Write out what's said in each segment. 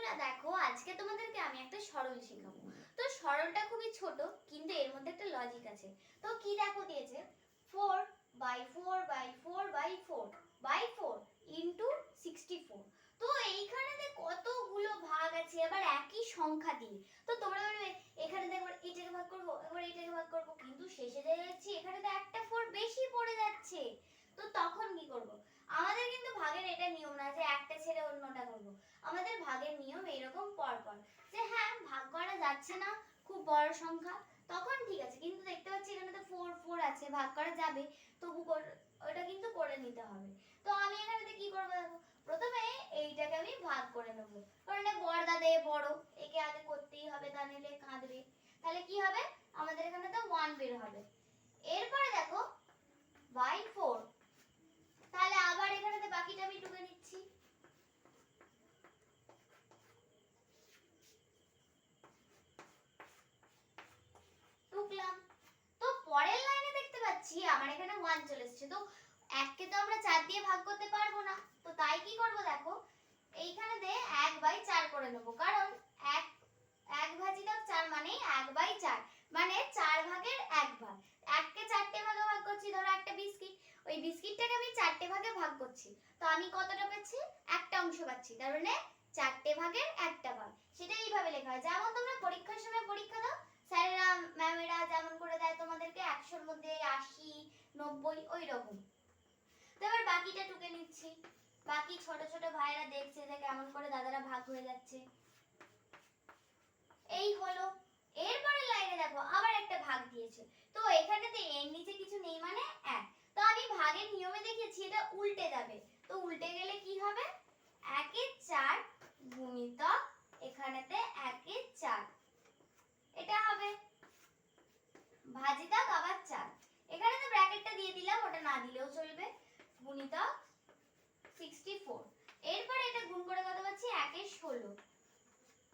বন্ধুরা দেখো, আজকে তোমাদেরকে আমি একটা সরল শেখাবো। তো সরলটা খুবই ছোট, কিন্তু এর মধ্যে একটা লজিক আছে। তো কি দেখো দিয়েছে, 4/4/4/4 ইন্টু 64। তো এইখানে কতগুলো ভাগ আছে, আবার একই সংখ্যা দিয়ে। তো তোমরা বলবে এখানে দেখো এটাকে ভাগ করবো, এবার এটাকে ভাগ করবো, কিন্তু শেষে যা যাচ্ছি এখানে তো একটা 4 বেশি পড়ে যাচ্ছে। তো তখন কি করব? আমাদের কিন্তু ভাগের এটা নিয়ম না যে একটা ছেড়ে অন্যটা করব। আমাদের ভাগের নিয়ম এরকম পরপর, যে হ্যাঁ ভাগ করা যাচ্ছে না খুব বড় সংখ্যা, তখন ঠিক আছে, কিন্তু দেখতে পাচ্ছি এখানে তো 4 4 আছে, ভাগ করা যাবে, তবু ওটা কিন্তু করে নিতে হবে। তো আমি এখানে কি করব দেখো, প্রথমে এইটাকে আমি ভাগ করে নেব, কারণ এটা বড় দাদা বড়, একে আগে করতেই হবে, তা নিলে কাঁদবে। তাহলে কি হবে, আমাদের এখানে তো 1 বের হবে। এরপরে দেখো বাই 4, তাহলে আবার এখানেতে বাকিটা আমি টুকে নিচ্ছি। টুকলাম। তো পরের লাইনে দেখতে পাচ্ছি আমার এখানে 1 চলে এসেছে। তো 1 কে তো আমরা 4 দিয়ে ভাগ করতে পারবো না, তো তাই কি করব দেখো, এইখানেতে 1/4 করে নেব, কারণ 1 ভাজিতক 4 মানে 1/4, মানে 4 ভাগের 1 ভাগ। 1 কে 4টে ভাগে ভাগ করছি, ধরো একটা বিস্কিট, ওই বিস্কিটটাকে আমি 4টে ভাগে ভাগ করছি, তো আমি কতটা পাচ্ছি, একটা অংশ পাচ্ছি, তার মানে 4টে ভাগের একটা ভাগ। সেটা এইভাবে লেখা হয়, যেমন তোমরা পরীক্ষার সময় পরীক্ষা দাও, স্যারেরা ম্যামেরা যেমন করে দেয় তোমাদেরকে 100-র মধ্যে 80 90 ওই রকম। তো এবার বাকিটা টুকে নিচ্ছি। বাকি ছোট ছোট ভাইরা দেখছে যে কেমন করে দাদারা ভাগ হয়ে যাচ্ছে। এই হলো। এরপরের লাইনে দেখো আবার একটা ভাগ দিয়েছে, তো এখানেতে এর নিচে কিছু নেই মানে 1। তো আমি ভাগের নিয়মে দেখিয়েছি এটা উল্টে যাবে, তো উল্টে গেলে কি হবে, 1 এ 4 গুণিতক এখানেতে 1 এ 4, এটা হবে ভাজিতক আবার 4। এখানে তো ব্র্যাকেটটা দিয়ে দিলাম, ওটা না দিলেও চলবে, গুণিতক 64। এরপর এটা গুণ করে কত পাচ্ছি, 1 এ 16,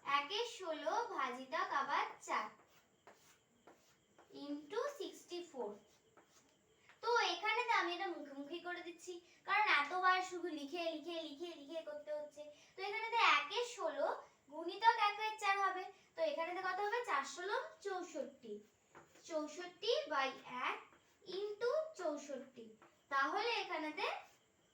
1 এ 16 ভাজিতক আবার 4 ইনটু 64। তো এখানে তো আমি এটা মুখোমুখি করে দিচ্ছি, কারণ এতবার শুধু লিখে লিখে লিখে লিখে করতে হচ্ছে। তো এখানে তো 1 এ 16 গুণিতক 1 এ 4 হবে, তো এখানে তো কত হবে, 4 16 64, 64/1 ইনটু 64। তাহলে এখানেতে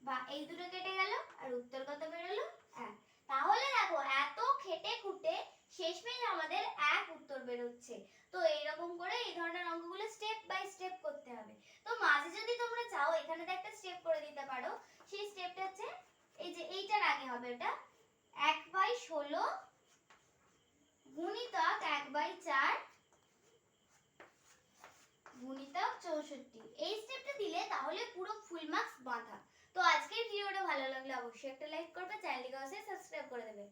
বা এই দুটো কেটে গেল, আর উত্তর কত বেরোলো, 1। তাহলে দেখো এত খেটে খুঁটে শেষমেশ আমাদের 1 উত্তর বেরোচ্ছে। তো এইরকম করে এই ধরনের অঙ্কগুলো স্টেপ বাই স্টেপ করতে হবে। তো মাঝে যদি তোমরা চাও এখানেতে একটা স্টেপ করে দিতে পারো, সেই স্টেপটা হচ্ছে এই যে এইটার আগে হবে, এটা 1/16 গুণিতক 1/4 গুণিতক 64। এই স্টেপটা দিলে তাহলে পুরো ফুল মার্কস বাঁধা। তো আজকের ভিডিওটা ভালো লাগলে অবশ্যই একটা লাইক করবে, চ্যানেলটিকে অবশ্যই সাবস্ক্রাইব করে দেবে।